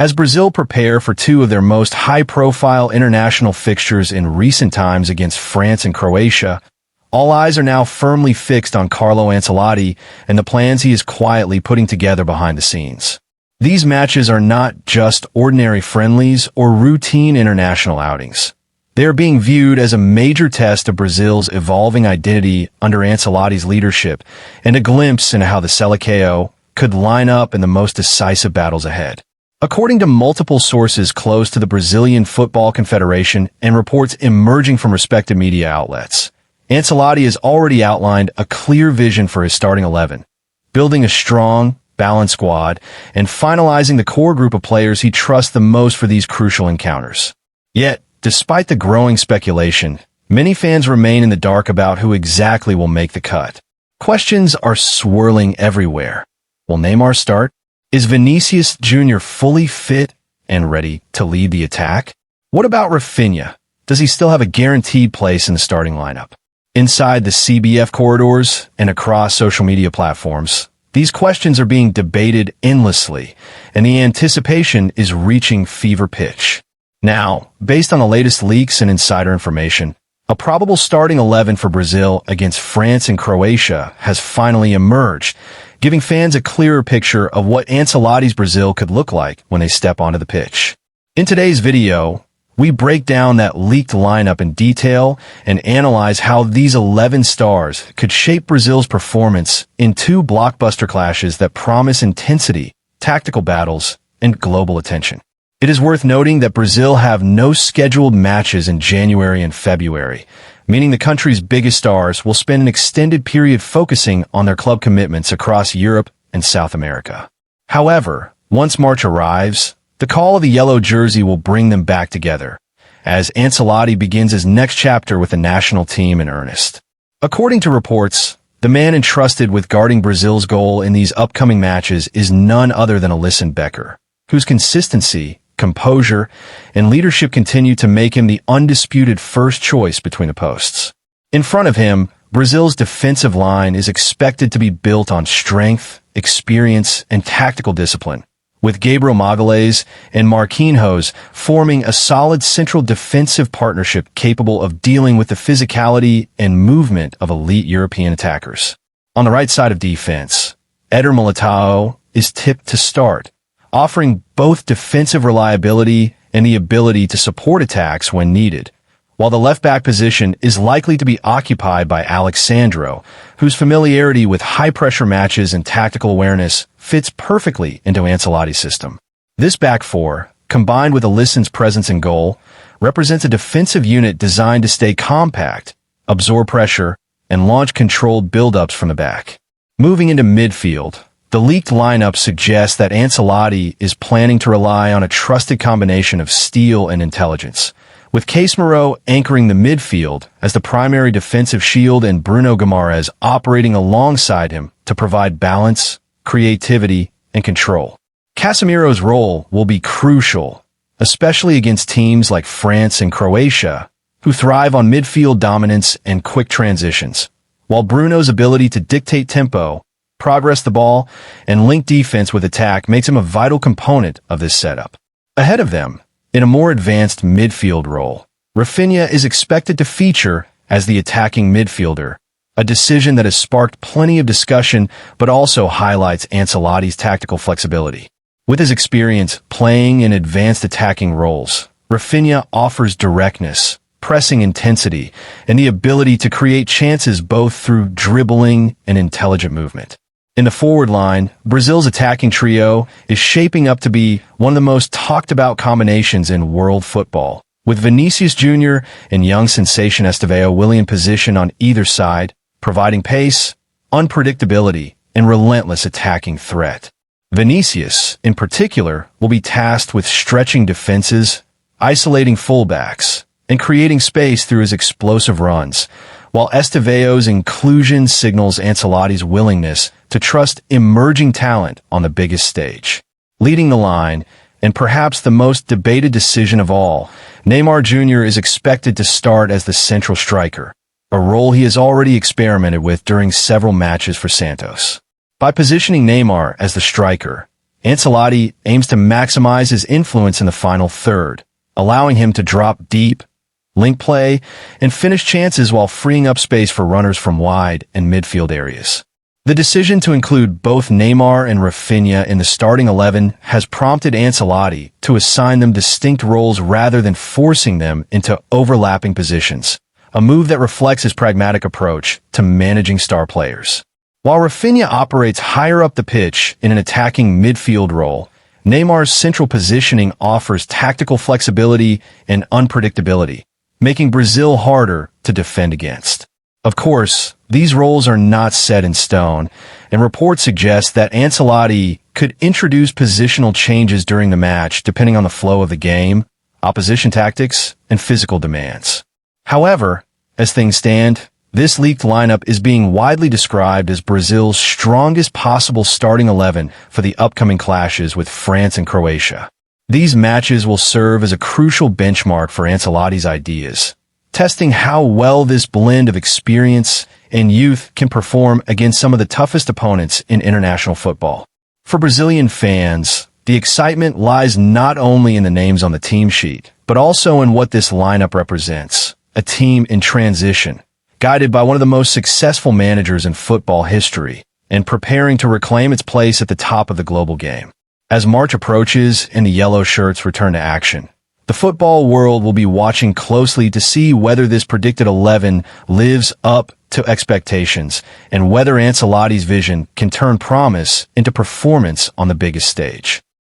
As Brazil prepare for two of their most high-profile international fixtures in recent times against France and Croatia, all eyes are now firmly fixed on Carlo Ancelotti and the plans he is quietly putting together behind the scenes. These matches are not just ordinary friendlies or routine international outings. They are being viewed as a major test of Brazil's evolving identity under Ancelotti's leadership and a glimpse into how the Seleção could line up in the most decisive battles ahead. According to multiple sources close to the Brazilian Football Confederation and reports emerging from respected media outlets, Ancelotti has already outlined a clear vision for his starting 11, building a strong, balanced squad, and finalizing the core group of players he trusts the most for these crucial encounters. Yet, despite the growing speculation, many fans remain in the dark about who exactly will make the cut. Questions are swirling everywhere. Will Neymar start? Is Vinícius Júnior fully fit and ready to lead the attack? What about Raphinha? Does he still have a guaranteed place in the starting lineup? Inside the CBF corridors and across social media platforms, these questions are being debated endlessly, and the anticipation is reaching fever pitch. Now, based on the latest leaks and insider information, a probable starting 11 for Brazil against France and Croatia has finally emerged, giving fans a clearer picture of what Ancelotti's Brazil could look like when they step onto the pitch. In today's video, we break down that leaked lineup in detail and analyze how these 11 stars could shape Brazil's performance in two blockbuster clashes that promise intensity, tactical battles, and global attention. It is worth noting that Brazil have no scheduled matches in January and February, meaning the country's biggest stars will spend an extended period focusing on their club commitments across Europe and South America. However, once March arrives, the call of the yellow jersey will bring them back together, as Ancelotti begins his next chapter with the national team in earnest. According to reports, the man entrusted with guarding Brazil's goal in these upcoming matches is none other than Alisson Becker, whose consistency, composure, and leadership continue to make him the undisputed first choice between the posts. In front of him, Brazil's defensive line is expected to be built on strength, experience, and tactical discipline, with Gabriel Magalhães and Marquinhos forming a solid central defensive partnership capable of dealing with the physicality and movement of elite European attackers. On the right side of defense, Éder Militão is tipped to start, offering both defensive reliability and the ability to support attacks when needed, while the left-back position is likely to be occupied by Alexandro, whose familiarity with high-pressure matches and tactical awareness fits perfectly into Ancelotti's system. This back four, combined with Alisson's presence in goal, represents a defensive unit designed to stay compact, absorb pressure, and launch controlled build-ups from the back. Moving into midfield, the leaked lineup suggests that Ancelotti is planning to rely on a trusted combination of steel and intelligence, with Casemiro anchoring the midfield as the primary defensive shield and Bruno Guimaraes operating alongside him to provide balance, creativity, and control. Casemiro's role will be crucial, especially against teams like France and Croatia, who thrive on midfield dominance and quick transitions, while Bruno's ability to dictate tempo, progress the ball, and link defense with attack makes him a vital component of this setup. Ahead of them, in a more advanced midfield role, Raphinha is expected to feature as the attacking midfielder, a decision that has sparked plenty of discussion but also highlights Ancelotti's tactical flexibility. With his experience playing in advanced attacking roles, Raphinha offers directness, pressing intensity, and the ability to create chances both through dribbling and intelligent movement. In the forward line, Brazil's attacking trio is shaping up to be one of the most talked about combinations in world football, with Vinícius Júnior and young sensation Estevao Willian positioned on either side, providing pace, unpredictability, and relentless attacking threat. Vinícius, in particular, will be tasked with stretching defenses, isolating fullbacks, and creating space through his explosive runs, while Estevao's inclusion signals Ancelotti's willingness to trust emerging talent on the biggest stage. Leading the line, and perhaps the most debated decision of all, Neymar Jr. is expected to start as the central striker, a role he has already experimented with during several matches for Santos. By positioning Neymar as the striker, Ancelotti aims to maximize his influence in the final third, allowing him to drop deep, link play, and finish chances while freeing up space for runners from wide and midfield areas. The decision to include both Neymar and Raphinha in the starting 11 has prompted Ancelotti to assign them distinct roles rather than forcing them into overlapping positions, a move that reflects his pragmatic approach to managing star players. While Raphinha operates higher up the pitch in an attacking midfield role, Neymar's central positioning offers tactical flexibility and unpredictability, making Brazil harder to defend against. Of course, these roles are not set in stone, and reports suggest that Ancelotti could introduce positional changes during the match depending on the flow of the game, opposition tactics, and physical demands. However, as things stand, this leaked lineup is being widely described as Brazil's strongest possible starting 11 for the upcoming clashes with France and Croatia. These matches will serve as a crucial benchmark for Ancelotti's ideas, testing how well this blend of experience and youth can perform against some of the toughest opponents in international football. For Brazilian fans, the excitement lies not only in the names on the team sheet, but also in what this lineup represents, a team in transition, guided by one of the most successful managers in football history, and preparing to reclaim its place at the top of the global game. As March approaches and the yellow shirts return to action, the football world will be watching closely to see whether this predicted 11 lives up to expectations and whether Ancelotti's vision can turn promise into performance on the biggest stage.